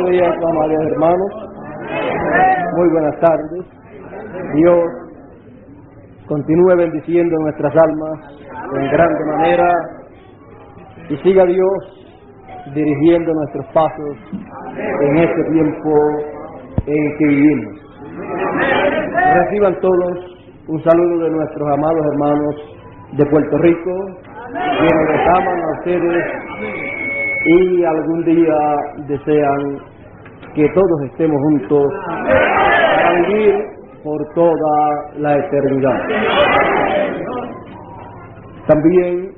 Buenos días, amados hermanos. Muy buenas tardes. Dios continúe bendiciendo nuestras almas en grande manera y siga Dios dirigiendo nuestros pasos en este tiempo en que vivimos. Reciban todos un saludo de nuestros amados hermanos de Puerto Rico, quienes les aman a ustedes y algún día desean que todos estemos juntos para vivir por toda la eternidad. También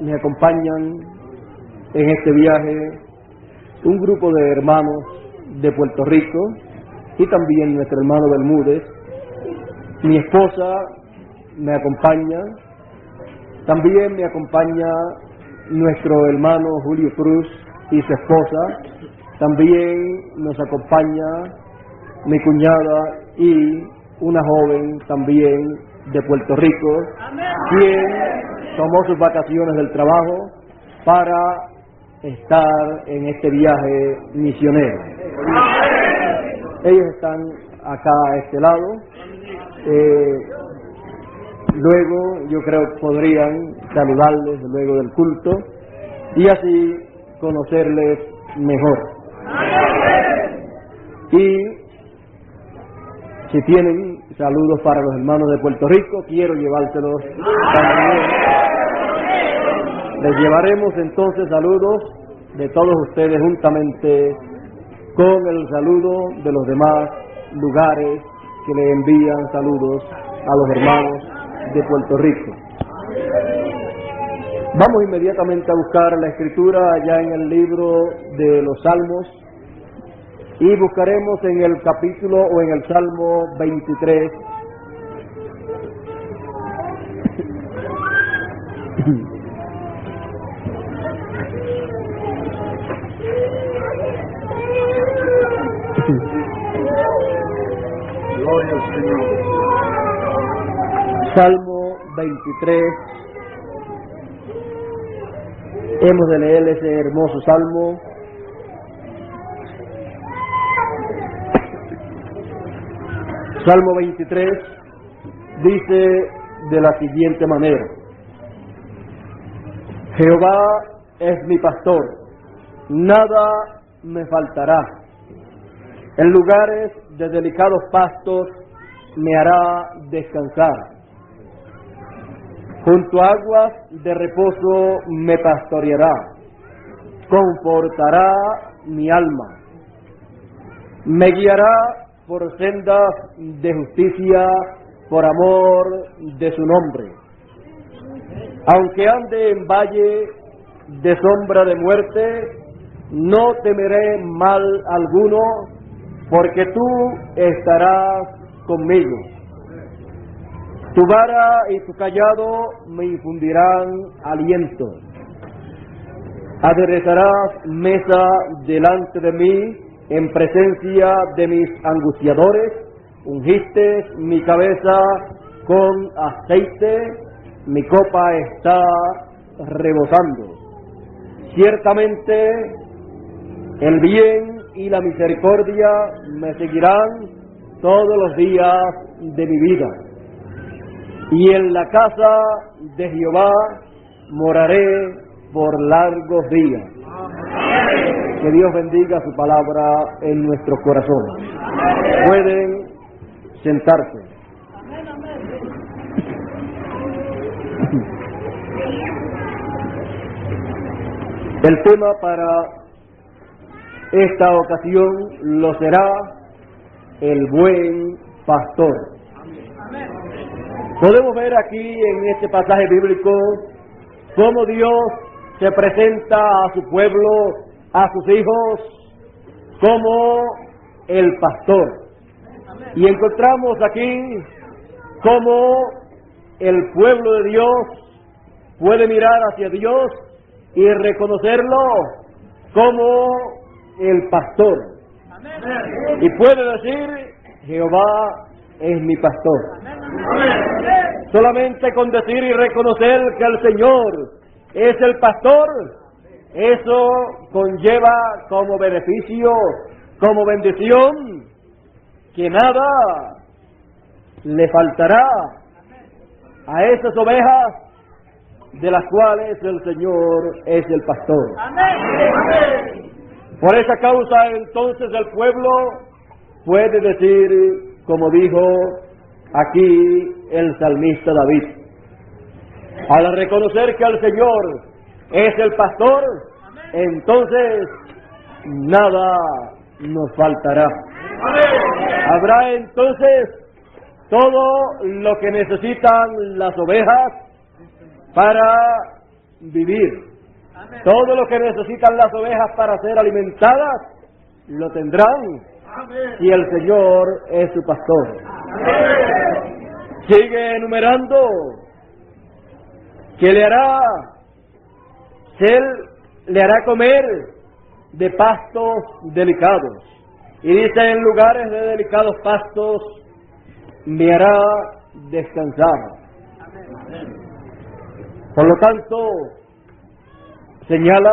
me acompañan en este viaje un grupo de hermanos de Puerto Rico y también nuestro hermano Bermúdez. Mi esposa me acompaña, también me acompaña nuestro hermano Julio Cruz y su esposa, también nos acompaña mi cuñada y una joven también de Puerto Rico, quien tomó sus vacaciones del trabajo para estar en este viaje misionero. Ellos están acá a este lado. Luego yo creo que podrían saludarles luego del culto y así conocerles mejor. Y si tienen saludos para los hermanos de Puerto Rico, quiero llevárselos también. Les llevaremos entonces saludos de todos ustedes juntamente con el saludo de los demás lugares que le envían saludos a los hermanos de Puerto Rico. Vamos inmediatamente a buscar la escritura allá en el libro de los Salmos y buscaremos en el capítulo o en el Salmo 23. Gloria al Señor. Salmo 23. Hemos de leer ese hermoso salmo. Salmo 23 dice de la siguiente manera: Jehová es mi pastor, nada me faltará. En lugares de delicados pastos me hará descansar. Junto a aguas de reposo me pastoreará. Confortará mi alma. Me guiará por sendas de justicia por amor de su nombre. Aunque ande en valle de sombra de muerte, no temeré mal alguno, porque tú estarás conmigo. Tu vara y tu cayado me infundirán aliento. Aderezarás mesa delante de mí en presencia de mis angustiadores. Ungiste mi cabeza con aceite, mi copa está rebosando. Ciertamente el bien y la misericordia me seguirán todos los días de mi vida, y en la casa de Jehová moraré por largos días. Que Dios bendiga su palabra en nuestros corazones. Pueden sentarse. El tema para esta ocasión lo será el buen pastor. Podemos ver aquí en este pasaje bíblico cómo Dios se presenta a su pueblo, a sus hijos, como el pastor. Y encontramos aquí cómo el pueblo de Dios puede mirar hacia Dios y reconocerlo como el pastor. Y puede decir: Jehová es mi pastor. Solamente con decir y reconocer que el Señor es el pastor, eso conlleva como beneficio como bendición, que nada le faltará a esas ovejas de las cuales el Señor es el pastor. Amén. Por esa causa entonces el pueblo puede decir, como dijo aquí el salmista David, al reconocer que el Señor es el pastor, entonces nada nos faltará. Habrá entonces todo lo que necesitan las ovejas para vivir. Todo lo que necesitan las ovejas para ser alimentadas, lo tendrán si el Señor es su pastor. Sigue enumerando que Él le hará comer de pastos delicados. Y dice, en lugares de delicados pastos me hará descansar. Por lo tanto, señala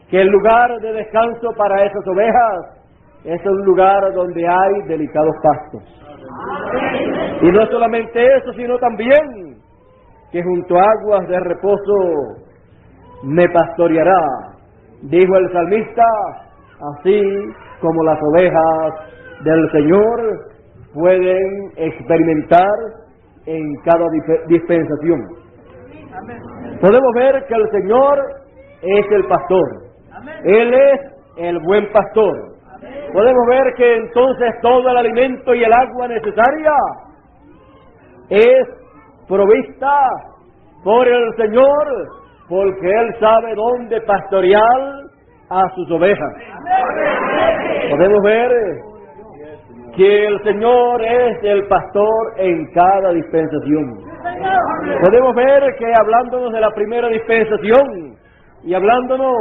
que el lugar de descanso para esas ovejas es un lugar donde hay delicados pastos. Y no solamente eso, sino también que junto a aguas de reposo me pastoreará, dijo el salmista, así como las ovejas del Señor pueden experimentar en cada dispensación. Podemos ver que el Señor es el pastor. Él es el buen pastor. Podemos ver que entonces todo el alimento y el agua necesaria es provista por el Señor, porque Él sabe dónde pastorear a sus ovejas. Podemos ver que el Señor es el pastor en cada dispensación. Podemos ver que hablándonos de la primera dispensación y hablándonos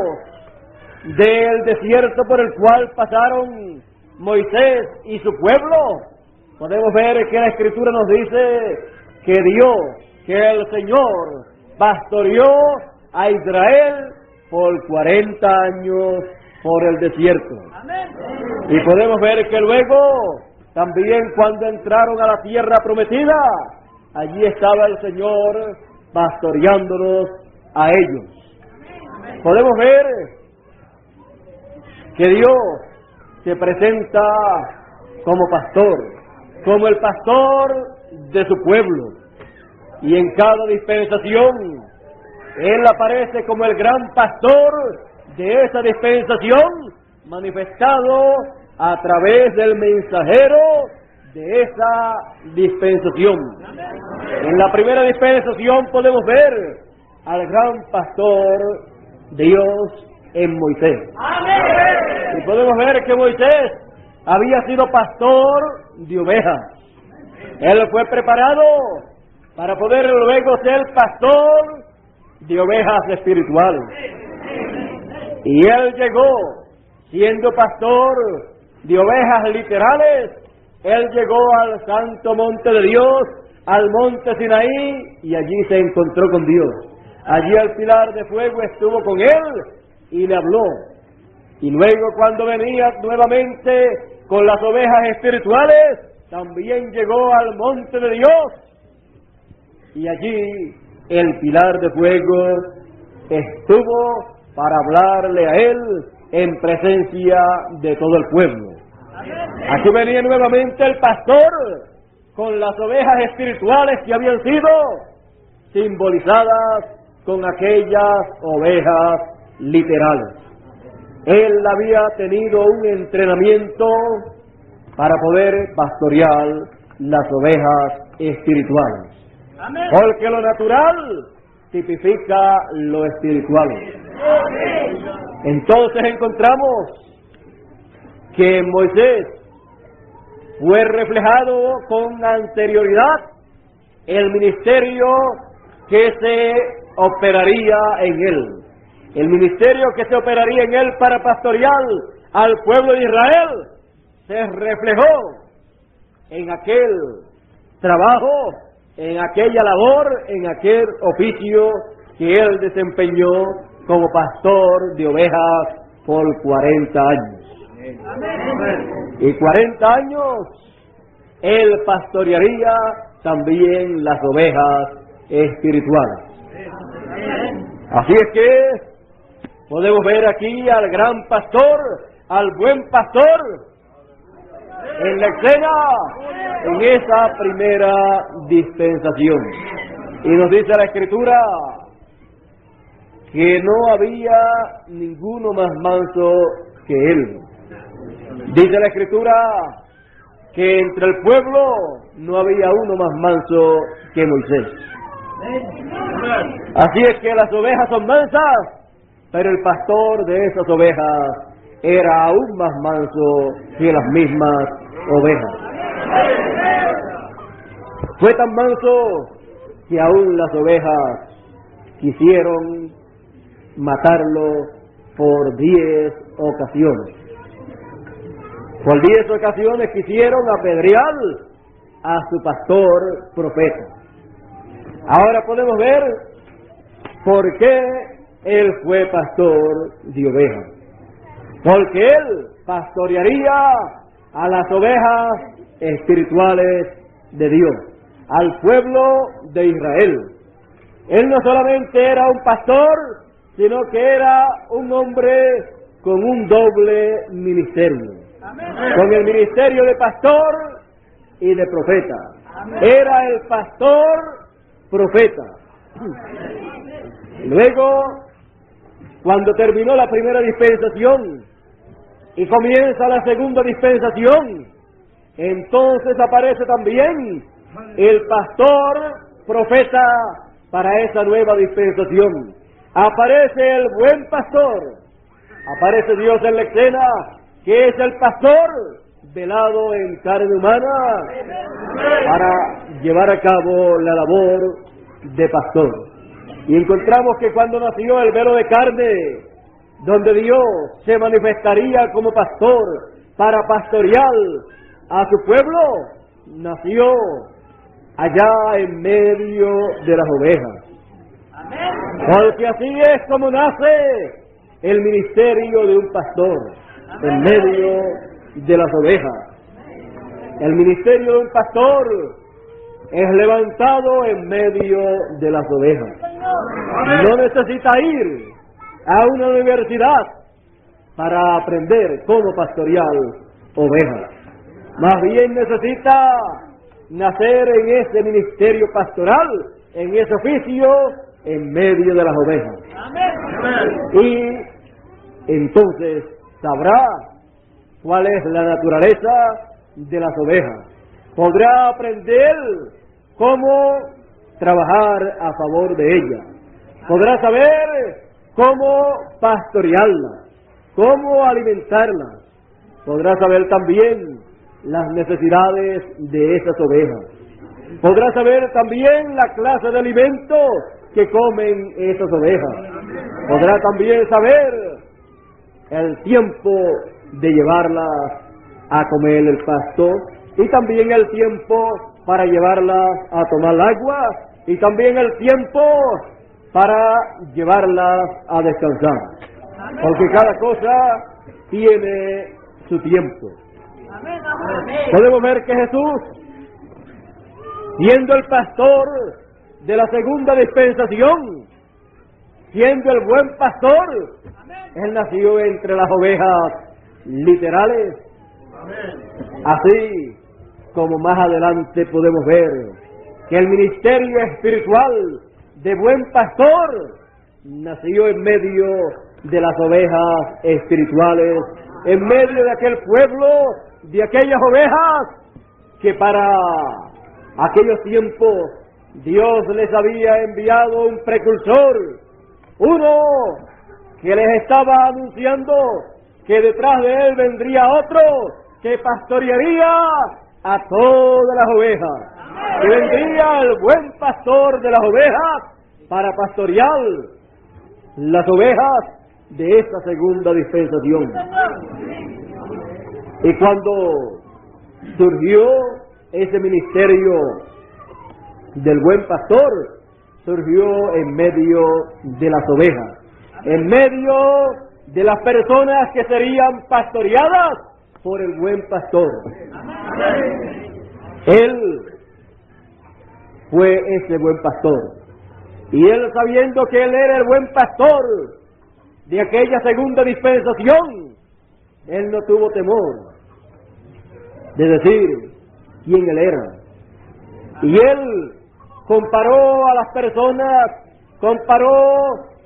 del desierto por el cual pasaron Moisés y su pueblo, podemos ver que la Escritura nos dice que el Señor pastoreó a Israel por 40 años por el desierto. Y podemos ver que luego, también cuando entraron a la tierra prometida, allí estaba el Señor pastoreándolos a ellos. Podemos ver que Dios se presenta como pastor, como el pastor de su pueblo. Y en cada dispensación, Él aparece como el gran pastor de esa dispensación, manifestado a través del mensajero de esa dispensación. En la primera dispensación podemos ver al gran pastor Dios en Moisés. Y podemos ver que Moisés había sido pastor de ovejas. Él fue preparado para poder luego ser pastor de ovejas espirituales. Y él llegó siendo pastor de ovejas literales. Él llegó al santo monte de Dios, al monte Sinaí, y allí se encontró con Dios. Allí el pilar de fuego estuvo con él y le habló. Y luego cuando venía nuevamente con las ovejas espirituales, también llegó al monte de Dios. Y allí el pilar de fuego estuvo para hablarle a él en presencia de todo el pueblo. Aquí venía nuevamente el pastor con las ovejas espirituales que habían sido simbolizadas con aquellas ovejas literales. Él había tenido un entrenamiento para poder pastorear las ovejas espirituales. Porque lo natural tipifica lo espiritual. Entonces encontramos que Moisés fue reflejado con anterioridad el ministerio que se operaría en él. El ministerio que se operaría en él para pastorear al pueblo de Israel se reflejó en aquel trabajo, en aquella labor, en aquel oficio que él desempeñó como pastor de ovejas por 40 años. Y 40 años él pastorearía también las ovejas espirituales. Así es que podemos ver aquí al gran pastor, al buen pastor, en la escena, en esa primera dispensación. Y nos dice la Escritura que no había ninguno más manso que él. Dice la Escritura que entre el pueblo no había uno más manso que Moisés. Así es que las ovejas son mansas, pero el pastor de esas ovejas era aún más manso que las mismas ovejas. Fue tan manso que aún las ovejas quisieron matarlo por 10 ocasiones. Por 10 ocasiones quisieron apedrear a su pastor profeta. Ahora podemos ver por qué él fue pastor de ovejas. Porque él pastorearía a las ovejas espirituales de Dios, al pueblo de Israel. Él no solamente era un pastor, sino que era un hombre con un doble ministerio. Con el ministerio de pastor y de profeta. Era el pastor profeta. Luego, cuando terminó la primera dispensación y comienza la segunda dispensación, entonces aparece también el pastor profeta para esa nueva dispensación. Aparece el buen pastor, aparece Dios en la escena, que es el pastor velado en carne humana para llevar a cabo la labor de pastor. Y encontramos que cuando nació el velo de carne, donde Dios se manifestaría como pastor para pastorear a su pueblo, nació allá en medio de las ovejas. Porque así es como nace el ministerio de un pastor, en medio de las ovejas. El ministerio de un pastor es levantado en medio de las ovejas. No necesita ir a una universidad para aprender cómo pastorear ovejas. Más bien necesita nacer en ese ministerio pastoral, en ese oficio, en medio de las ovejas. Y entonces sabrá cuál es la naturaleza de las ovejas. Podrá aprender cómo trabajar a favor de ellas. Podrá saber cómo pastorearlas, cómo alimentarlas. Podrá saber también las necesidades de esas ovejas. Podrá saber también la clase de alimentos que comen esas ovejas. Podrá también saber el tiempo de llevarlas a comer el pasto y también el tiempo para llevarlas a tomar agua y también el tiempo para llevarlas a descansar. Porque cada cosa tiene su tiempo. Podemos ver que Jesús, siendo el pastor de la segunda dispensación, siendo el buen pastor, él nació entre las ovejas literales. Así como más adelante podemos ver que el ministerio espiritual de buen pastor nació en medio de las ovejas espirituales, en medio de aquel pueblo, de aquellas ovejas que para aquellos tiempos Dios les había enviado un precursor, uno que les estaba anunciando que detrás de él vendría otro que pastorearía a todas las ovejas, que vendría el buen pastor de las ovejas para pastorear las ovejas de esta segunda dispensación. Y cuando surgió ese ministerio del buen pastor, surgió en medio de las ovejas, en medio de las personas que serían pastoreadas por el buen pastor. Él fue ese buen pastor. Y él, sabiendo que él era el buen pastor de aquella segunda dispensación, él no tuvo temor de decir quién él era. Y él comparó a las personas, comparó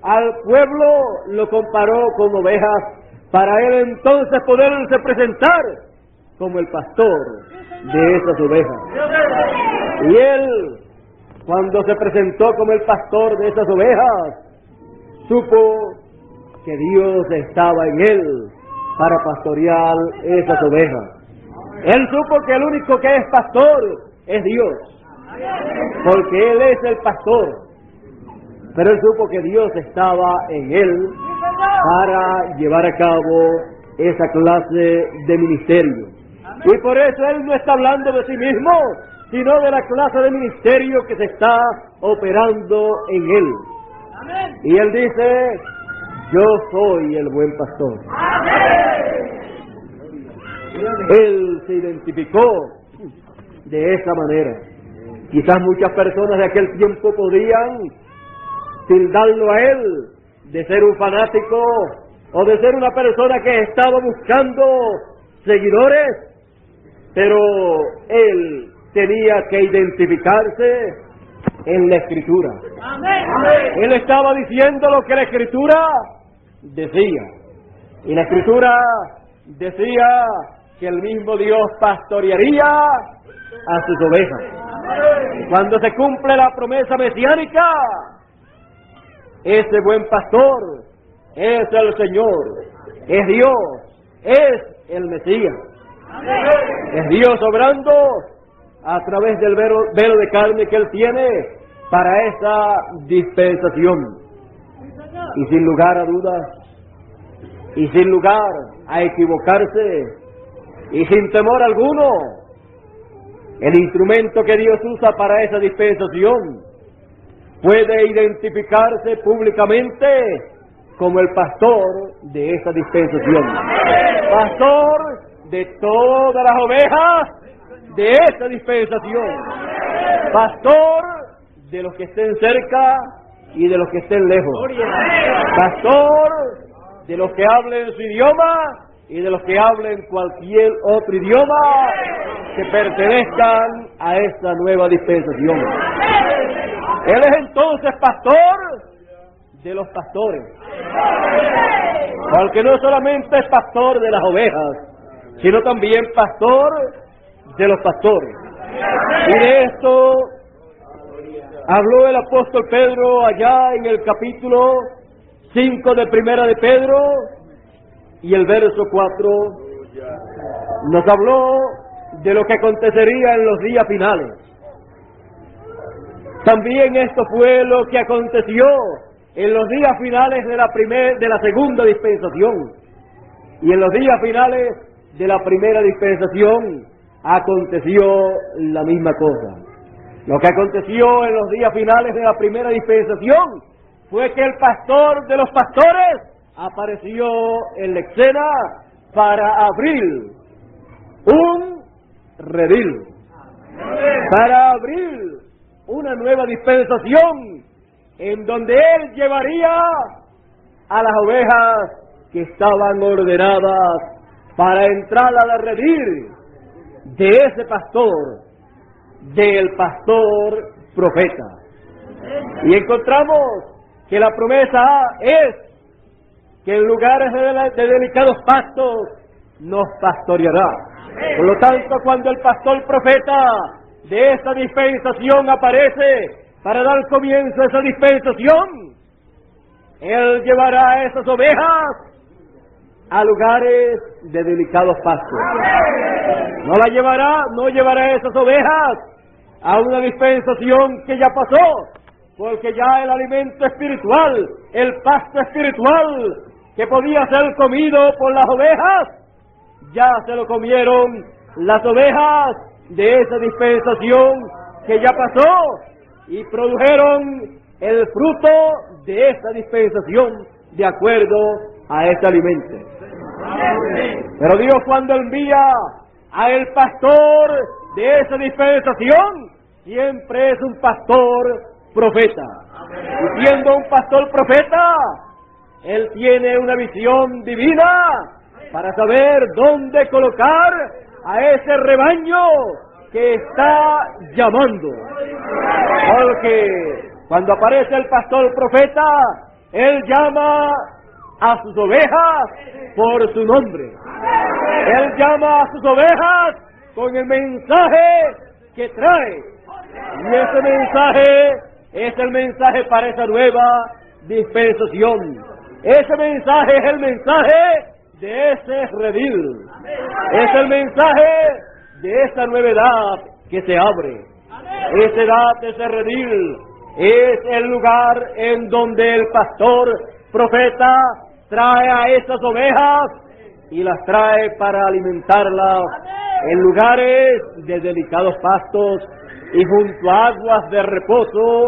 al pueblo, lo comparó con ovejas, para él entonces poderse presentar como el pastor de esas ovejas. Y él, cuando se presentó como el pastor de esas ovejas, supo que Dios estaba en él para pastorear esas ovejas. Él supo que el único que es pastor es Dios, porque él es el pastor. Pero él supo que Dios estaba en él para llevar a cabo esa clase de ministerio. Y por eso él no está hablando de sí mismo, sino de la clase de ministerio que se está operando en él. Y él dice: yo soy el buen pastor. Él se identificó de esa manera. Quizás muchas personas de aquel tiempo podían tildarlo a él de ser un fanático o de ser una persona que estaba buscando seguidores, pero él tenía que identificarse en la Escritura. Él estaba diciendo lo que la Escritura decía, y la Escritura decía que el mismo Dios pastorearía a sus ovejas. Cuando se cumple la promesa mesiánica, ese buen pastor es el Señor, es Dios, es el Mesías. Es Dios obrando a través del velo de carne que Él tiene para esa dispensación. Y sin lugar a dudas, y sin lugar a equivocarse, y sin temor alguno, el instrumento que Dios usa para esa dispensación puede identificarse públicamente como el pastor de esa dispensación. Pastor de todas las ovejas de esa dispensación. Pastor de los que estén cerca y de los que estén lejos. Pastor de los que hablen su idioma y de los que hablen cualquier otro idioma que pertenezcan a esta nueva dispensación. Él es entonces pastor de los pastores, porque no solamente es pastor de las ovejas, sino también pastor de los pastores. Y de esto habló el apóstol Pedro allá en el capítulo 5 de Primera de Pedro, y el verso 4 nos habló de lo que acontecería en los días finales. También esto fue lo que aconteció en los días finales de la segunda dispensación. Y en los días finales de la primera dispensación aconteció la misma cosa. Lo que aconteció en los días finales de la primera dispensación fue que el pastor de los pastores apareció en la escena para abrir un redil, para abrir una nueva dispensación en donde él llevaría a las ovejas que estaban ordenadas para entrar a la redil de ese pastor, del pastor profeta. Y encontramos que la promesa es que en lugares de delicados pastos nos pastoreará. Por lo tanto, cuando el pastor profeta de esta dispensación aparece para dar comienzo a esa dispensación, él llevará a esas ovejas a lugares de delicados pastos. No llevará a esas ovejas a una dispensación que ya pasó, porque ya el alimento espiritual, el pasto espiritual que podía ser comido por las ovejas, ya se lo comieron las ovejas de esa dispensación que ya pasó y produjeron el fruto de esa dispensación de acuerdo a este alimento. Pero Dios, cuando envía a el pastor de esa dispensación, siempre es un pastor profeta. Y siendo un pastor profeta, él tiene una visión divina para saber dónde colocar a ese rebaño que está llamando. Porque cuando aparece el pastor profeta, él llama a sus ovejas por su nombre. Él llama a sus ovejas con el mensaje que trae. Y ese mensaje es el mensaje para esa nueva dispensación. Ese mensaje es el mensaje de ese redil. Es el mensaje de esa nueva edad que se abre. Esa edad, ese redil, es el lugar en donde el pastor profeta trae a esas ovejas y las trae para alimentarlas en lugares de delicados pastos y junto a aguas de reposo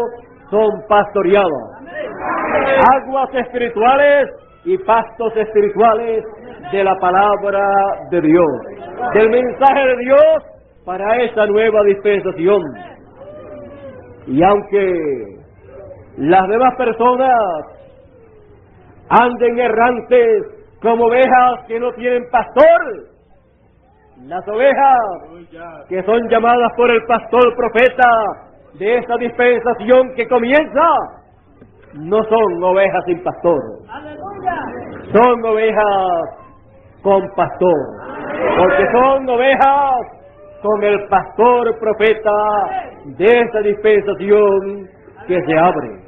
son pastoreadas. Aguas espirituales y pastos espirituales de la palabra de Dios, del mensaje de Dios para esa nueva dispensación. Y aunque las demás personas anden errantes como ovejas que no tienen pastor, las ovejas que son llamadas por el pastor profeta de esta dispensación que comienza, no son ovejas sin pastor, son ovejas con pastor, porque son ovejas con el pastor profeta de esta dispensación que se abre.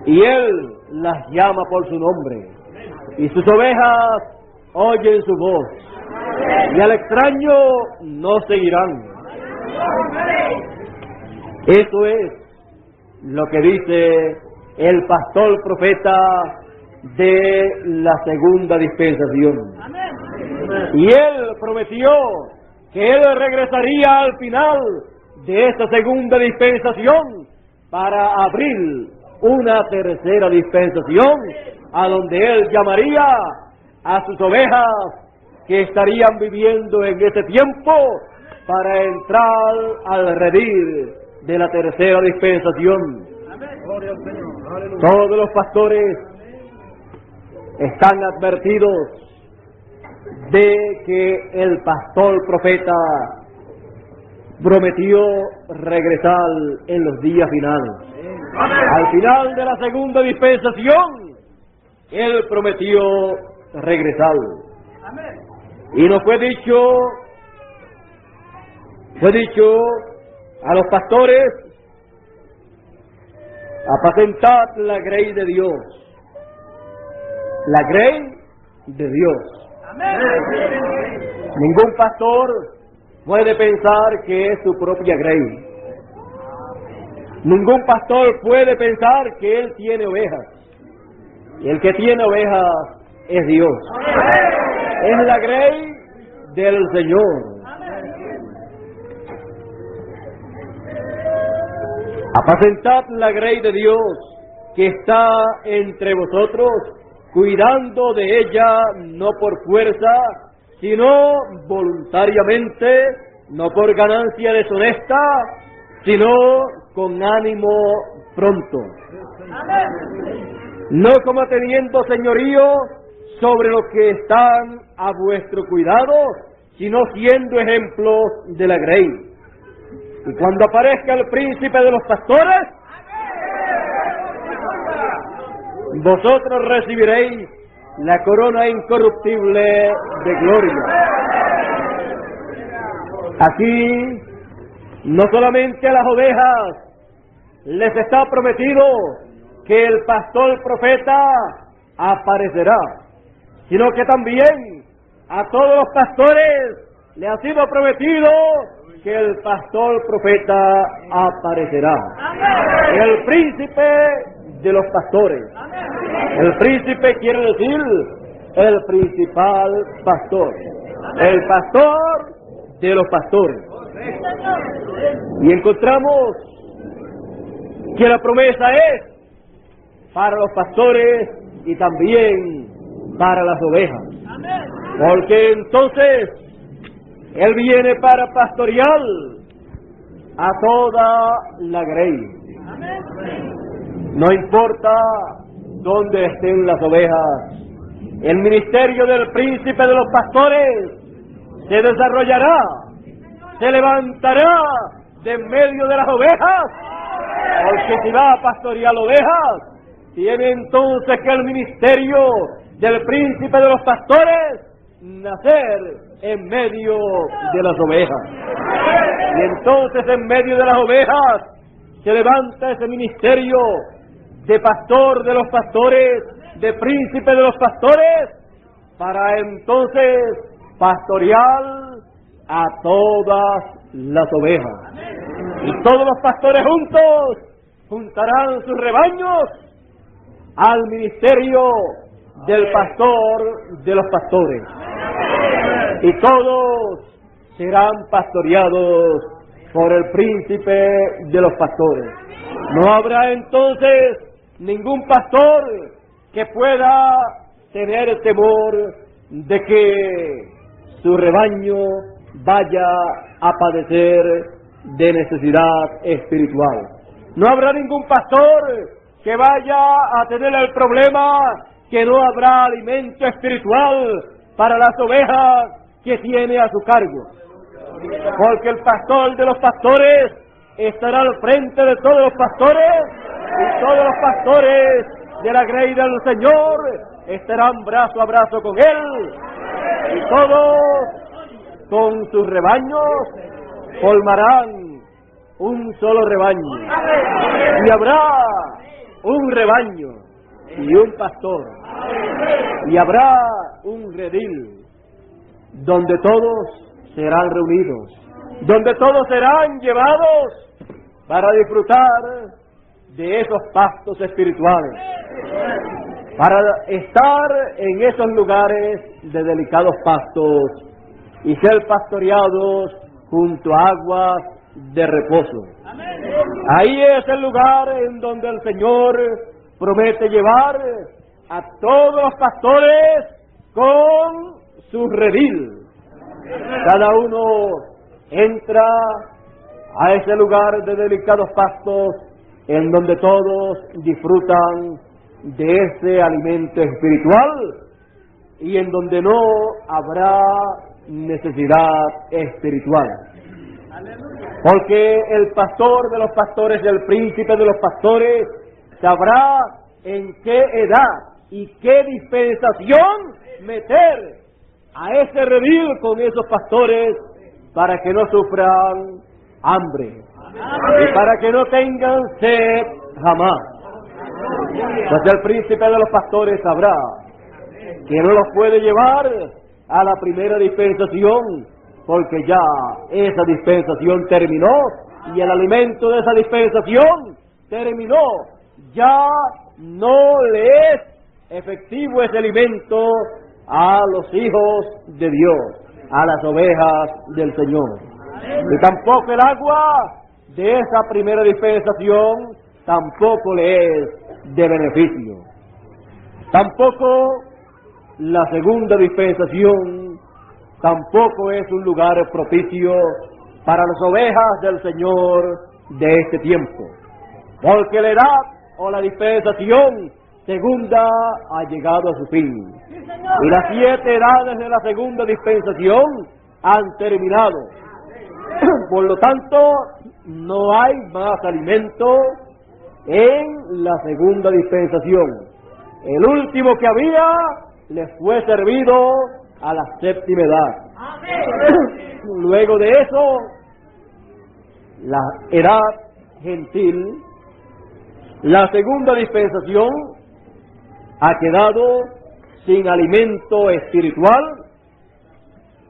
Y él las llama por su nombre, y sus ovejas oyen su voz, y al extraño no seguirán. Eso es lo que dice el pastor profeta de la segunda dispensación. Y él prometió que él regresaría al final de esta segunda dispensación para abrir una tercera dispensación, a donde él llamaría a sus ovejas que estarían viviendo en ese tiempo para entrar al redil de la tercera dispensación. Todos los pastores están advertidos de que el pastor profeta prometió regresar en los días finales. Al final de la segunda dispensación, él prometió regresar. Y nos fue dicho a los pastores: apacentad la grey de Dios. La grey de Dios. Ningún pastor puede pensar que es su propia grey. Ningún pastor puede pensar que él tiene ovejas. Y el que tiene ovejas es Dios. Es la grey del Señor. Apacentad la grey de Dios que está entre vosotros, cuidando de ella no por fuerza, sino voluntariamente, no por ganancia deshonesta, sino con ánimo pronto. No como teniendo señorío sobre los que están a vuestro cuidado, sino siendo ejemplos de la grey. Y cuando aparezca el príncipe de los pastores, vosotros recibiréis la corona incorruptible de gloria. Aquí, no solamente a las ovejas les está prometido que el pastor profeta aparecerá, sino que también a todos los pastores le ha sido prometido que el pastor profeta aparecerá. El príncipe de los pastores. El príncipe quiere decir el principal pastor. El pastor de los pastores. Y encontramos que la promesa es para los pastores y también para las ovejas. Porque entonces Él viene para pastorear a toda la grey. No importa dónde estén las ovejas, el ministerio del príncipe de los pastores se desarrollará, se levantará de en medio de las ovejas, porque si va a pastorear ovejas, tiene entonces que el ministerio del príncipe de los pastores nacer en medio de las ovejas. Y entonces en medio de las ovejas se levanta ese ministerio de pastor de los pastores, de príncipe de los pastores, para entonces pastorear a todas las ovejas. Y todos los pastores juntos juntarán sus rebaños al ministerio del pastor de los pastores. Y todos serán pastoreados por el príncipe de los pastores. No habrá entonces ningún pastor que pueda tener temor de que su rebaño vaya a padecer de necesidad espiritual. No habrá ningún pastor que vaya a tener el problema que no habrá alimento espiritual para las ovejas que tiene a su cargo. Porque el pastor de los pastores estará al frente de todos los pastores, y todos los pastores de la grey del Señor estarán brazo a brazo con Él, y todos con sus rebaños formarán un solo rebaño, y habrá un rebaño y un pastor, y habrá un redil donde todos serán reunidos, donde todos serán llevados para disfrutar de esos pastos espirituales, para estar en esos lugares de delicados pastos y ser pastoreados junto a aguas de reposo. Ahí es el lugar en donde el Señor promete llevar a todos los pastores con su redil. Cada uno entra a ese lugar de delicados pastos en donde todos disfrutan de ese alimento espiritual y en donde no habrá necesidad espiritual. Porque el pastor de los pastores y el príncipe de los pastores sabrá en qué edad y qué dispensación meter a ese redil con esos pastores para que no sufran hambre y para que no tengan sed jamás. Pues el príncipe de los pastores sabrá que no los puede llevar a la primera dispensación, porque ya esa dispensación terminó y el alimento de esa dispensación terminó. Ya no le es efectivo ese alimento a los hijos de Dios, a las ovejas del Señor. Y tampoco el agua de esa primera dispensación tampoco le es de beneficio. Tampoco la segunda dispensación tampoco es un lugar propicio para las ovejas del Señor de este tiempo, porque la edad o la dispensación segunda ha llegado a su fin, y las 7 edades de la segunda dispensación han terminado. Por lo tanto, no hay más alimento en la segunda dispensación. El último que había les fue servido a la 7ª edad. Luego de eso, la edad gentil, la segunda dispensación, ha quedado sin alimento espiritual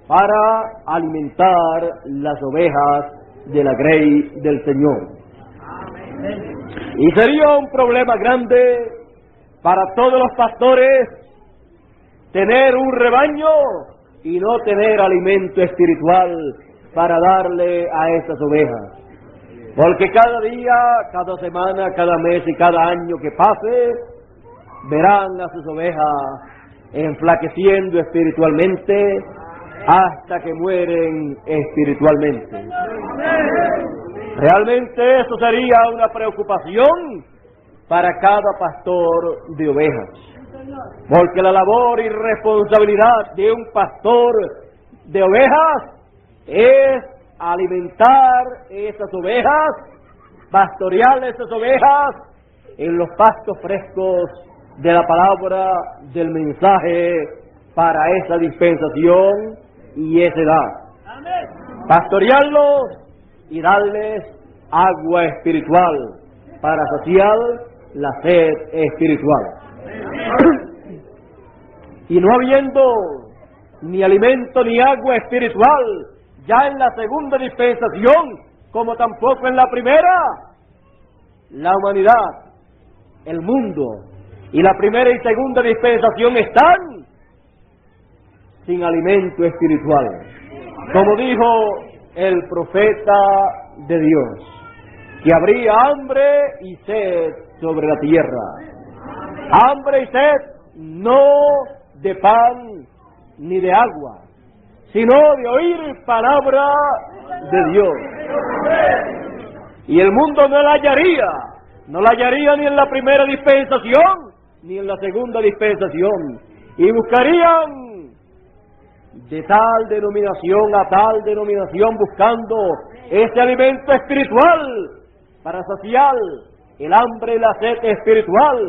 para alimentar las ovejas de la grey del Señor. Y sería un problema grande para todos los pastores tener un rebaño y no tener alimento espiritual para darle a esas ovejas. Porque cada día, cada semana, cada mes y cada año que pase, verán a sus ovejas enflaqueciendo espiritualmente hasta que mueren espiritualmente. Realmente eso sería una preocupación para cada pastor de ovejas, porque la labor y responsabilidad de un pastor de ovejas es alimentar esas ovejas, pastorear esas ovejas en los pastos frescos de la palabra, del mensaje para esa dispensación y esa edad. Pastorearlos y darles agua espiritual para saciar la sed espiritual. Y no habiendo ni alimento ni agua espiritual ya en la segunda dispensación, como tampoco en la primera, la humanidad, el mundo y la primera y segunda dispensación están sin alimento espiritual. Como dijo el profeta de Dios, que habría hambre y sed sobre la tierra. Hambre y sed no de pan ni de agua, sino de oír palabra de Dios. Y el mundo no la hallaría ni en la primera dispensación, ni en la segunda dispensación, y buscarían de tal denominación a tal denominación buscando ese alimento espiritual para saciar el hambre y la sed espiritual,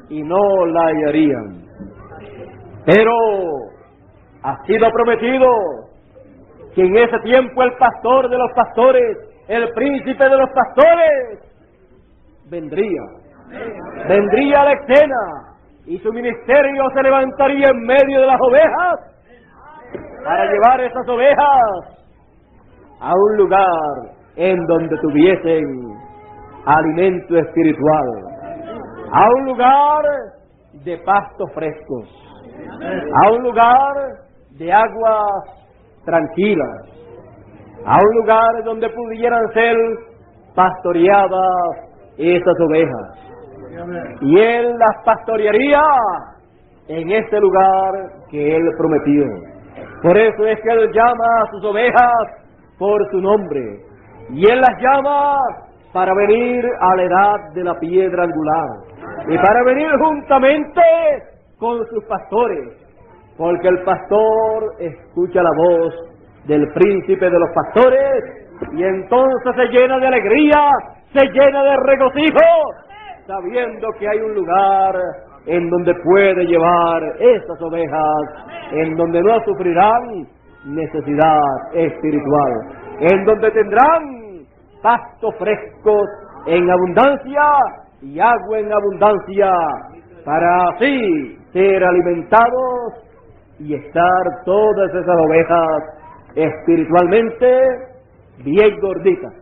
y no la hallarían. Pero ha sido prometido que en ese tiempo el pastor de los pastores, el príncipe de los pastores, vendría a la escena, y su ministerio se levantaría en medio de las ovejas para llevar esas ovejas a un lugar en donde tuviesen alimento espiritual, a un lugar de pastos frescos, a un lugar de aguas tranquilas, a un lugar donde pudieran ser pastoreadas esas ovejas. Y Él las pastorearía en ese lugar que Él prometió. Por eso es que Él llama a sus ovejas por su nombre, y Él las llama para venir a la edad de la piedra angular, y para venir juntamente con sus pastores, porque el pastor escucha la voz del príncipe de los pastores, y entonces se llena de alegría, se llena de regocijo, sabiendo que hay un lugar en donde puede llevar esas ovejas, en donde no sufrirán necesidad espiritual, en donde tendrán pastos frescos en abundancia y agua en abundancia, para así ser alimentados y estar todas esas ovejas espiritualmente bien gorditas,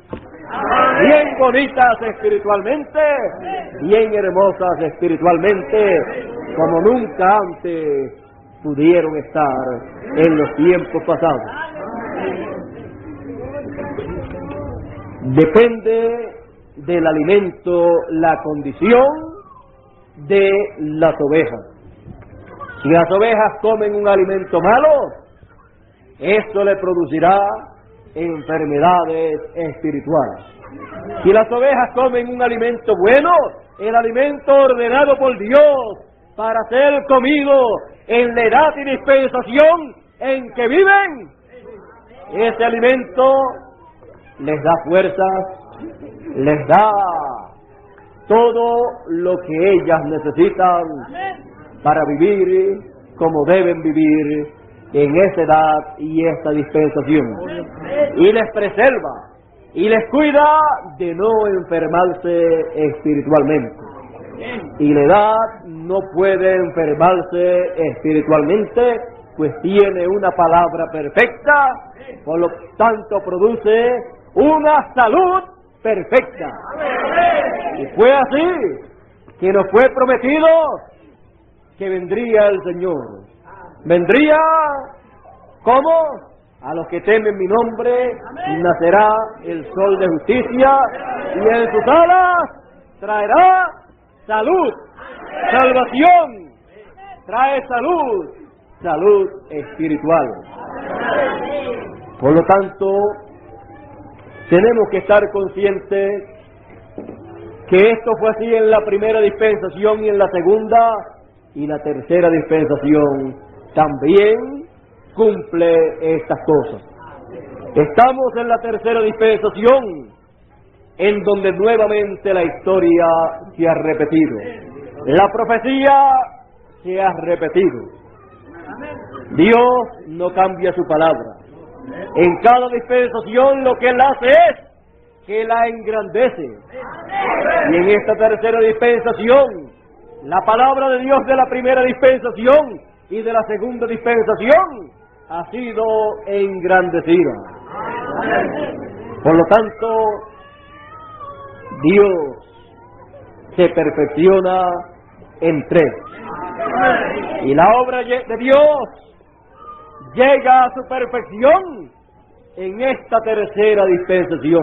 bien bonitas espiritualmente, bien hermosas espiritualmente, como nunca antes pudieron estar en los tiempos pasados. Depende del alimento la condición de las ovejas. Si las ovejas comen un alimento malo, esto le producirá enfermedades espirituales. Si las ovejas comen un alimento bueno, el alimento ordenado por Dios para ser comido en la edad y dispensación en que viven, ese alimento les da fuerzas, les da todo lo que ellas necesitan para vivir como deben vivir en esa edad y esta dispensación, y les preserva y les cuida de no enfermarse espiritualmente. Y la edad no puede enfermarse espiritualmente, pues tiene una palabra perfecta, por lo tanto produce una salud perfecta. Y fue así que nos fue prometido que vendría el Señor. Vendría, ¿cómo? A los que temen mi nombre nacerá el sol de justicia, y en sus alas traerá salud, salvación, trae salud, salud espiritual. Por lo tanto, tenemos que estar conscientes que esto fue así en la primera dispensación y en la segunda y la tercera dispensación también cumple estas cosas. Estamos en la tercera dispensación, en donde nuevamente la historia se ha repetido. La profecía se ha repetido. Dios no cambia su palabra. En cada dispensación lo que Él hace es que la engrandece. Y en esta tercera dispensación, la palabra de Dios de la primera dispensación y de la segunda dispensación ha sido engrandecida. Por lo tanto, Dios se perfecciona en tres. Y la obra de Dios llega a su perfección en esta tercera dispensación.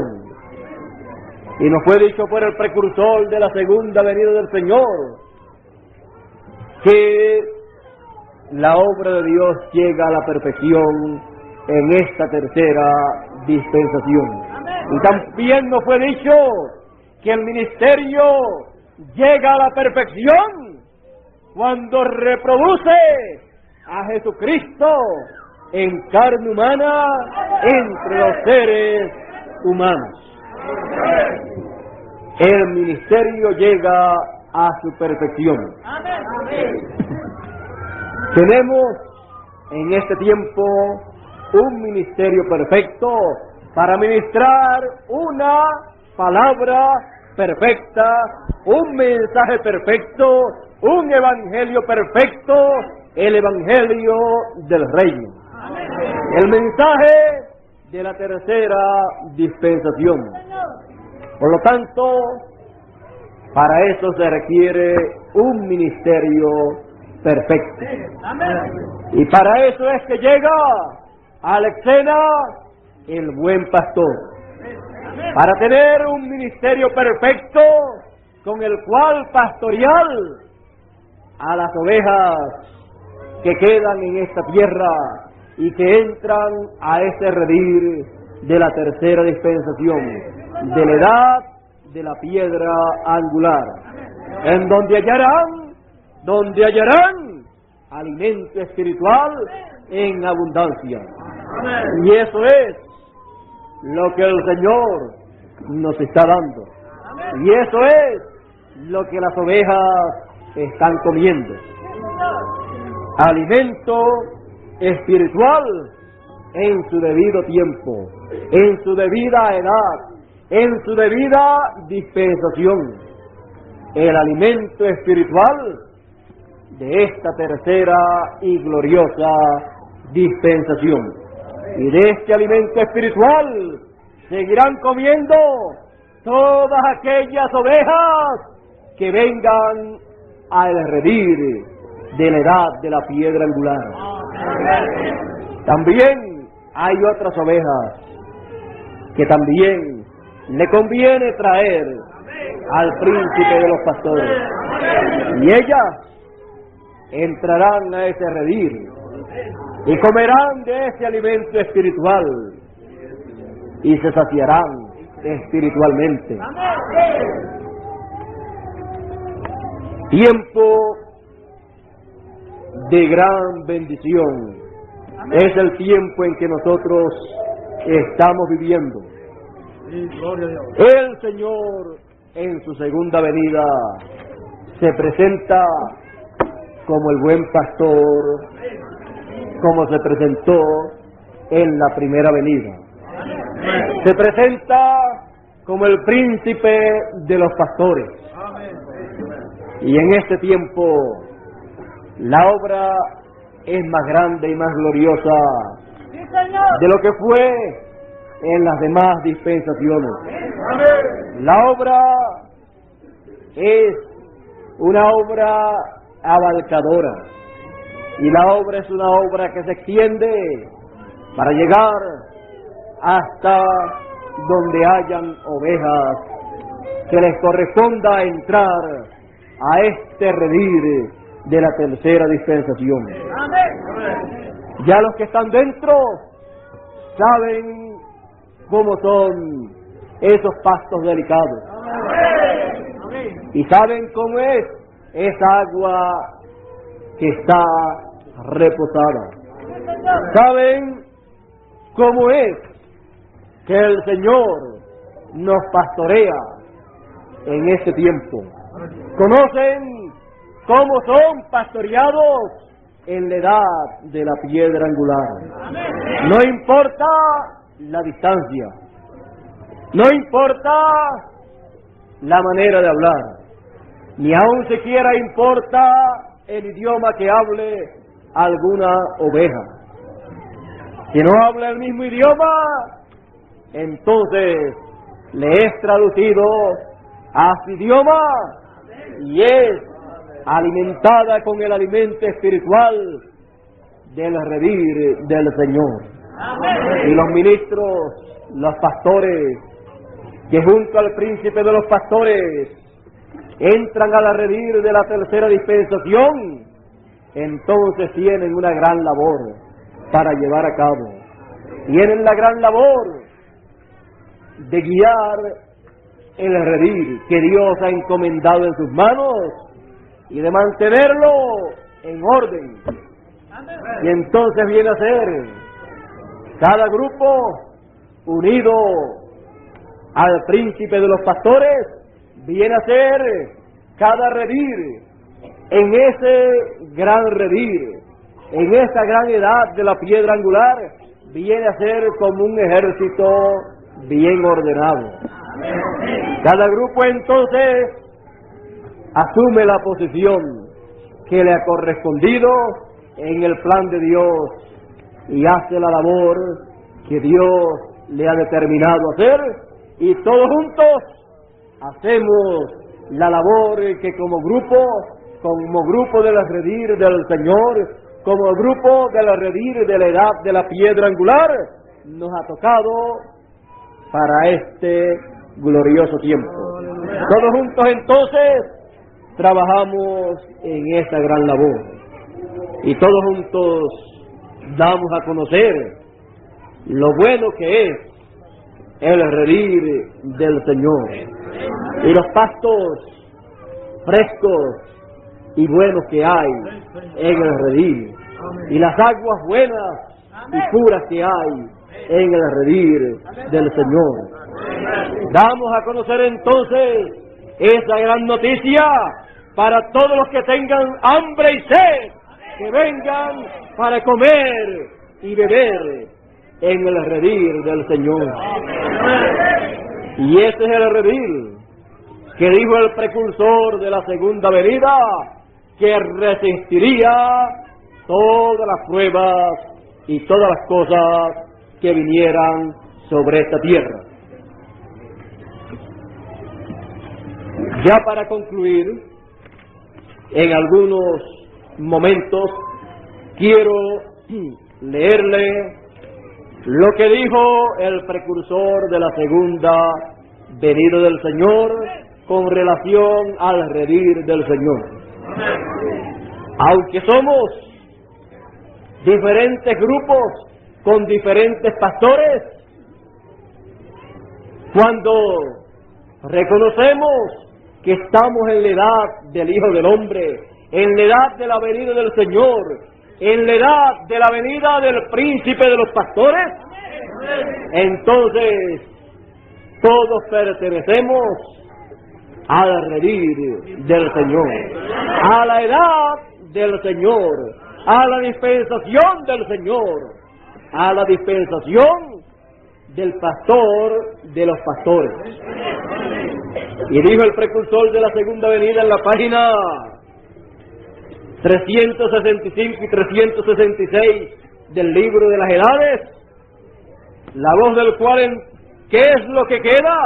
Y nos fue dicho por el precursor de la segunda venida del Señor que la obra de Dios llega a la perfección en esta tercera dispensación. Y también nos fue dicho que el ministerio llega a la perfección cuando reproduce a Jesucristo en carne humana entre los seres humanos. El ministerio llega a su perfección. Tenemos en este tiempo un ministerio perfecto para ministrar una palabra perfecta, un mensaje perfecto, un evangelio perfecto, el evangelio del reino. El mensaje de la tercera dispensación. Por lo tanto, para eso se requiere un ministerio perfecto. Y para eso es que llega a la escena el buen pastor. Para tener un ministerio perfecto con el cual pastorear a las ovejas que quedan en esta tierra y que entran a ese redil de la tercera dispensación, de la edad de la piedra angular, en donde hallarán alimento espiritual en abundancia. Y eso es lo que el Señor nos está dando. Y eso es lo que las ovejas están comiendo. Alimento espiritual en su debido tiempo, en su debida edad, en su debida dispensación. El alimento espiritual de esta tercera y gloriosa dispensación. Y de este alimento espiritual seguirán comiendo todas aquellas ovejas que vengan al redil de la edad de la piedra angular. También hay otras ovejas que también le conviene traer al príncipe de los pastores, y ellas entrarán a ese redil y comerán de ese alimento espiritual y se saciarán espiritualmente. Tiempo de gran bendición es el tiempo en que nosotros estamos viviendo. El Señor en su segunda venida se presenta como el buen pastor, como se presentó en la primera venida. Se presenta como el príncipe de los pastores. Y en este tiempo la obra es más grande y más gloriosa de lo que fue en las demás dispensaciones. La obra es una obra abarcadora, y la obra es una obra que se extiende para llegar hasta donde hayan ovejas que les corresponda entrar a este redil de la tercera dispensación. Ya los que están dentro saben cómo son esos pastos delicados y saben cómo es esa agua que está reposada. Saben cómo es que el Señor nos pastorea en este tiempo. Conocen cómo son pastoreados en la edad de la piedra angular. No importa la distancia, no importa la manera de hablar, ni aun siquiera importa el idioma que hable alguna oveja. Si no habla el mismo idioma, entonces le es traducido a su idioma y es alimentada con el alimento espiritual del redil del Señor. Y los ministros, los pastores, que junto al príncipe de los pastores entran a la redil de la tercera dispensación, entonces tienen una gran labor para llevar a cabo. Tienen la gran labor de guiar el redil que Dios ha encomendado en sus manos y de mantenerlo en orden. Y entonces viene a ser cada grupo unido al príncipe de los pastores, viene a ser cada redil en ese gran redil, en esa gran edad de la piedra angular, viene a ser como un ejército bien ordenado. Cada grupo entonces asume la posición que le ha correspondido en el plan de Dios y hace la labor que Dios le ha determinado hacer, y todos juntos hacemos la labor que como grupo de la redil del Señor, como grupo de la redil de la edad de la piedra angular, nos ha tocado para este glorioso tiempo. Todos juntos entonces trabajamos en esta gran labor y todos juntos damos a conocer lo bueno que es el redil del Señor y los pastos frescos y buenos que hay en el redil y las aguas buenas y puras que hay en el redil del Señor. Damos a conocer entonces esa gran noticia para todos los que tengan hambre y sed, que vengan para comer y beber en el redil del Señor. Y ese es el redil que dijo el precursor de la segunda venida, que resistiría todas las pruebas y todas las cosas que vinieran sobre esta tierra. Ya para concluir, en algunos momentos quiero leerle lo que dijo el precursor de la segunda venida del Señor con relación al redil del Señor. Aunque somos diferentes grupos con diferentes pastores, cuando reconocemos que estamos en la edad del Hijo del Hombre, en la edad de la venida del Señor, en la edad de la venida del príncipe de los pastores, entonces todos pertenecemos al redil del Señor, a la edad del Señor, a la dispensación del Señor, a la dispensación del pastor de los pastores. Y dijo el precursor de la segunda venida en la página 365 y 366 del libro de las edades, la voz del cual, ¿qué es lo que queda?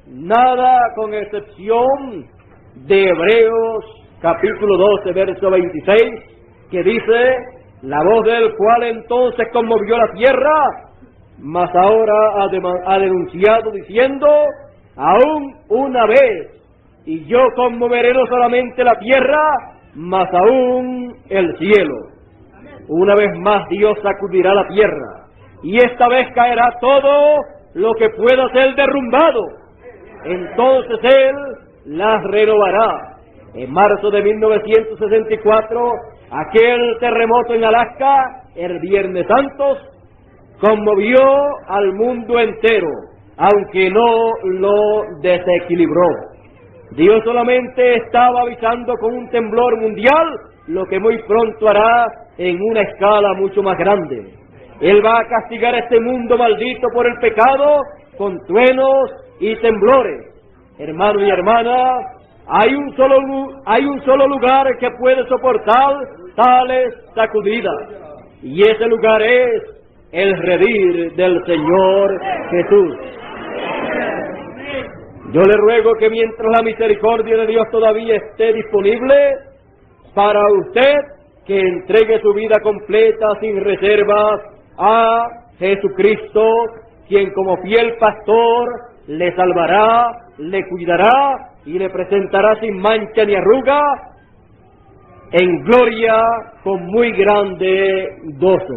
Nada, con excepción de Hebreos capítulo 12 verso 26, que dice: la voz del cual entonces conmovió la tierra, mas ahora ha denunciado diciendo: aún una vez y yo conmoveré no solamente la tierra, mas aún el cielo. Una vez más Dios sacudirá la tierra, y esta vez caerá todo lo que pueda ser derrumbado. Entonces Él las renovará. En marzo de 1964, aquel terremoto en Alaska, el Viernes Santo, conmovió al mundo entero, aunque no lo desequilibró. Dios solamente estaba avisando con un temblor mundial lo que muy pronto hará en una escala mucho más grande. Él va a castigar a este mundo maldito por el pecado con truenos y temblores. Hermano y hermana, hay un solo lugar que puede soportar tales sacudidas, y ese lugar es el redil del Señor Jesús. Yo le ruego que mientras la misericordia de Dios todavía esté disponible para usted, que entregue su vida completa sin reservas a Jesucristo, quien como fiel pastor le salvará, le cuidará y le presentará sin mancha ni arruga en gloria con muy grande gozo.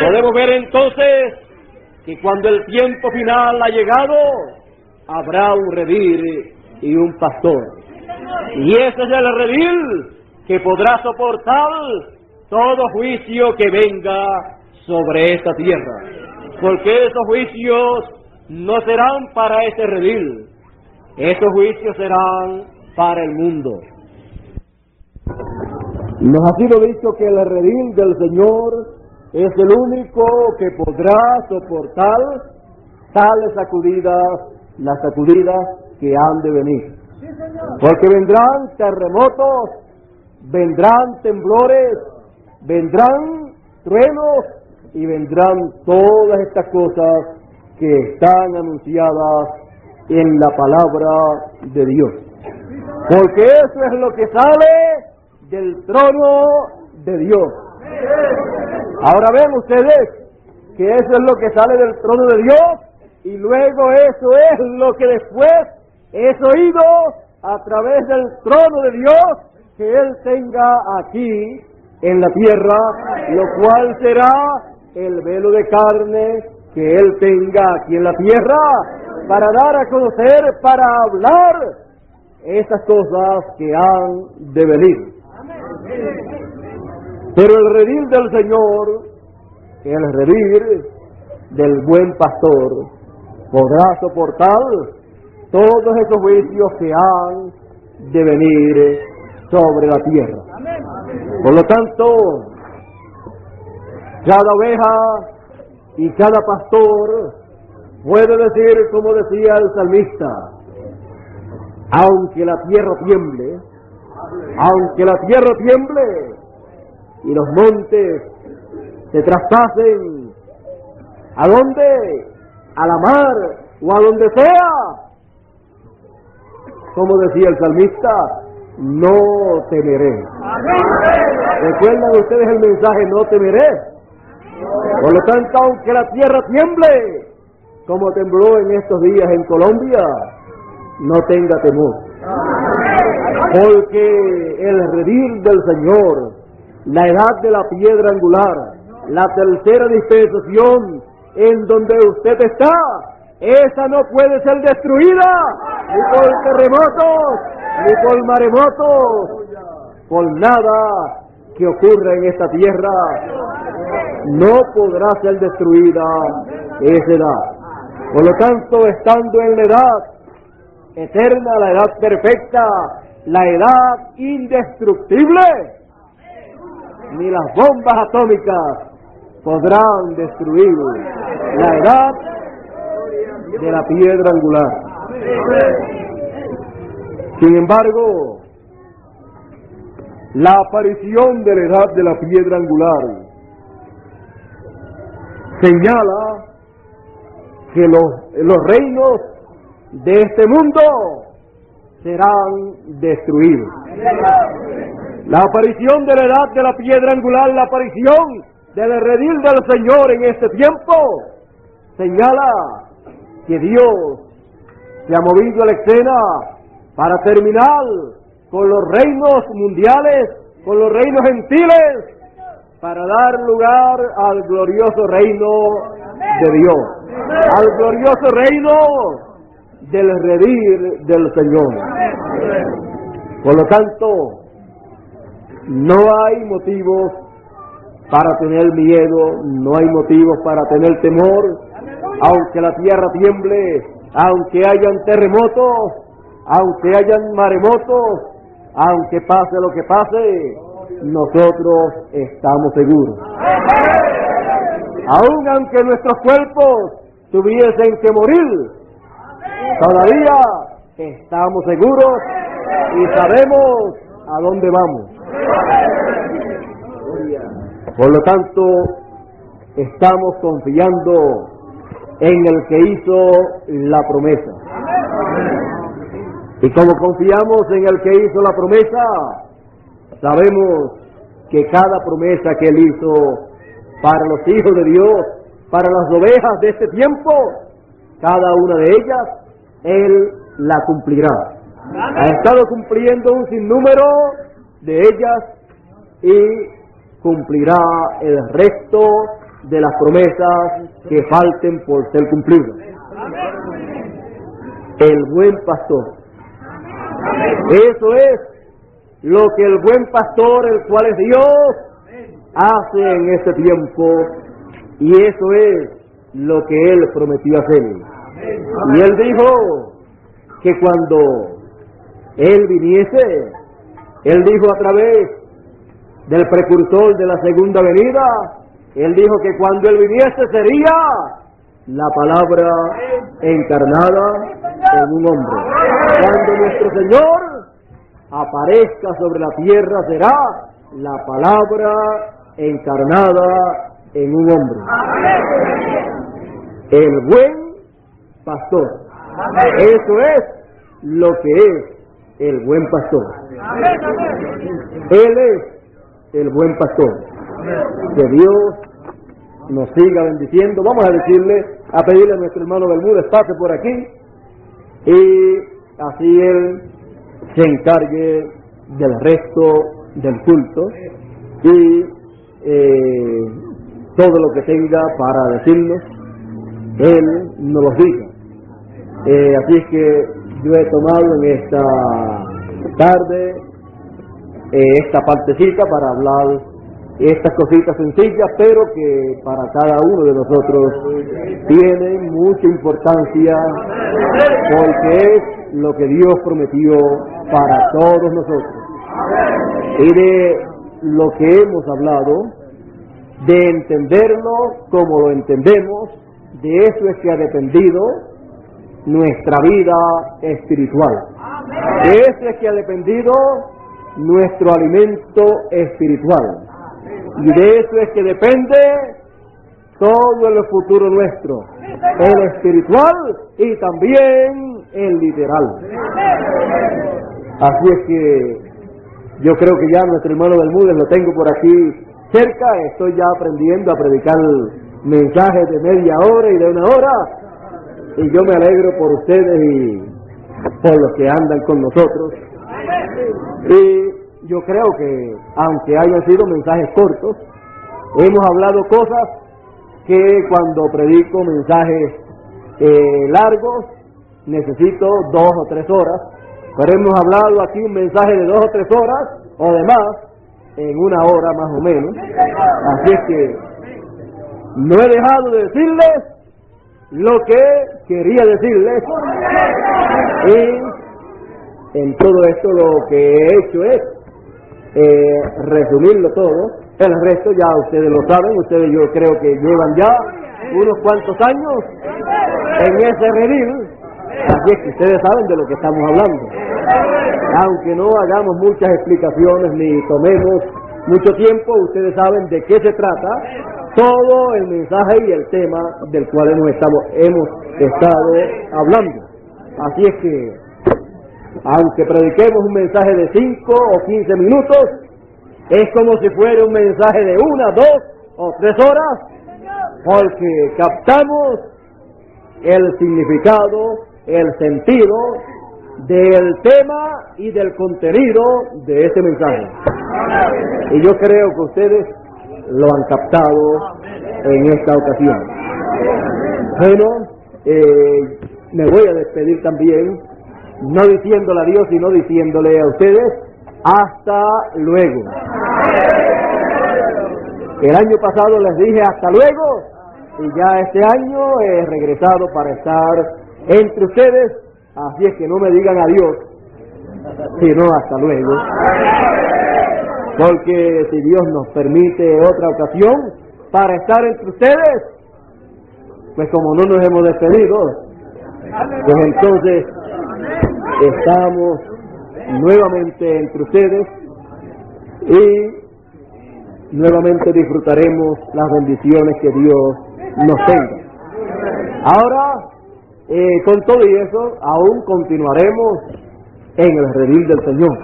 Podemos ver entonces que cuando el tiempo final ha llegado, habrá un redil y un pastor. Y ese es el redil que podrá soportar todo juicio que venga sobre esta tierra. Porque esos juicios no serán para ese redil, esos juicios serán para el mundo. Nos ha sido dicho que el redil del Señor es el único que podrá soportar tales sacudidas, las sacudidas que han de venir. Porque vendrán terremotos, vendrán temblores, vendrán truenos y vendrán todas estas cosas que están anunciadas en la palabra de Dios. Porque eso es lo que sale del trono de Dios. Ahora ven ustedes que eso es lo que sale del trono de Dios, y luego eso es lo que después es oído a través del trono de Dios que Él tenga aquí en la tierra, lo cual será el velo de carne que Él tenga aquí en la tierra para dar a conocer, para hablar esas cosas que han de venir. Pero el redil del Señor, el redil del buen pastor, podrá soportar todos esos juicios que han de venir sobre la tierra. Por lo tanto, cada oveja y cada pastor puede decir, como decía el salmista, aunque la tierra tiemble, aunque la tierra tiemble y los montes se traspasen, ¿a dónde? A la mar o a donde sea. Como decía el salmista, no temeré. ¿Recuerdan ustedes el mensaje, no temeré? Por lo tanto, aunque la tierra tiemble, como tembló en estos días en Colombia, no tenga temor. Porque el redil del Señor, la edad de la piedra angular, la tercera dispensación en donde usted está, esa no puede ser destruida, ni por terremotos, ni por maremotos, por nada que ocurra en esta tierra, no podrá ser destruida esa edad. Por lo tanto, estando en la edad eterna, la edad perfecta, la edad indestructible, ni las bombas atómicas podrán destruir la edad de la piedra angular. Sin embargo, la aparición de la edad de la piedra angular señala que los reinos de este mundo serán destruidos. La aparición de la edad de la piedra angular, la aparición del redil del Señor en este tiempo, señala que Dios se ha movido a la escena para terminar con los reinos mundiales, con los reinos gentiles, para dar lugar al glorioso reino de Dios, al glorioso reino del redil del Señor. Por lo tanto, no hay motivos para tener miedo, no hay motivos para tener temor, aunque la tierra tiemble, aunque hayan terremotos, aunque hayan maremotos, aunque pase lo que pase, nosotros estamos seguros. Aun aunque nuestros cuerpos tuviesen que morir, todavía estamos seguros y sabemos a dónde vamos. Por lo tanto, estamos confiando en el que hizo la promesa. Y como confiamos en el que hizo la promesa, sabemos que cada promesa que Él hizo para los hijos de Dios, para las ovejas de este tiempo, cada una de ellas, Él la cumplirá. Ha estado cumpliendo un sinnúmero de ellas y cumplirá el resto de las promesas que falten por ser cumplidas. El buen pastor. Eso es lo que el buen pastor, el cual es Dios, hace en este tiempo, y eso es lo que Él prometió hacer. Y Él dijo que cuando Él viniese, Él dijo a través del precursor de la segunda venida, Él dijo que cuando Él viniese sería la palabra encarnada en un hombre. Cuando nuestro Señor aparezca sobre la tierra será la palabra encarnada en un hombre. El buen pastor. Eso es lo que es el buen pastor. Él es el buen pastor. Que Dios nos siga bendiciendo. Vamos a pedirle a nuestro hermano Bermúdez pase por aquí y así él se encargue del resto del culto y todo lo que tenga para decirnos, él nos lo diga. Así es que yo he tomado en esta tarde esta partecita para hablar estas cositas sencillas, pero que para cada uno de nosotros tienen mucha importancia, porque es lo que Dios prometió para todos nosotros. Y de lo que hemos hablado, de entenderlo como lo entendemos, de eso es que ha dependido nuestra vida espiritual. De eso es que ha dependido nuestro alimento espiritual. Y de eso es que depende todo el futuro nuestro, el espiritual y también el literal. Así es que yo creo que ya nuestro hermano Bermúdez lo tengo por aquí cerca. Estoy ya aprendiendo a predicar mensajes de media hora y de una hora, y yo me alegro por ustedes y por los que andan con nosotros. Y yo creo que, aunque hayan sido mensajes cortos, hemos hablado cosas que cuando predico mensajes largos necesito 2 o 3 horas, pero hemos hablado aquí un mensaje de 2 o 3 horas o de más en 1 hora más o menos. Así es que no he dejado de decirles lo que quería decirles, y en todo esto lo que he hecho es resumirlo todo. El resto ya ustedes lo saben, ustedes yo creo que llevan ya unos cuantos años en ese redil, así es que ustedes saben de lo que estamos hablando. Aunque no hagamos muchas explicaciones ni tomemos mucho tiempo, ustedes saben de qué se trata todo el mensaje y el tema del cual hemos estado hablando. Así es que, aunque prediquemos un mensaje de 5 o 15 minutos, es como si fuera un mensaje de 1, 2 o 3 horas, porque captamos el significado, el sentido del tema y del contenido de este mensaje. Y yo creo que ustedes lo han captado en esta ocasión. Bueno, me voy a despedir también, no diciéndole a Dios, sino diciéndole a ustedes, hasta luego. El año pasado les dije hasta luego, y ya este año he regresado para estar entre ustedes, así es que no me digan adiós, sino hasta luego. Porque si Dios nos permite otra ocasión para estar entre ustedes, pues como no nos hemos despedido, pues entonces estamos nuevamente entre ustedes y nuevamente disfrutaremos las bendiciones que Dios nos tenga. Ahora, con todo y eso, aún continuaremos en el redil del Señor.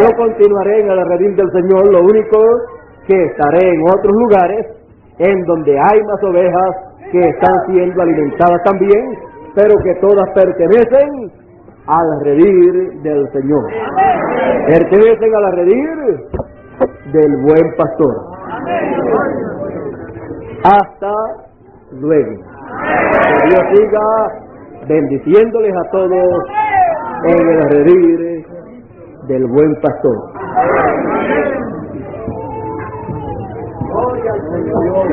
Yo continuaré en el redil del Señor, lo único que estaré en otros lugares en donde hay más ovejas que están siendo alimentadas también, pero que todas pertenecen al redil del Señor. Pertenecen al redil del buen pastor. Hasta luego. Que Dios siga bendiciéndoles a todos en el redil del buen pastor. Gloria al Señor.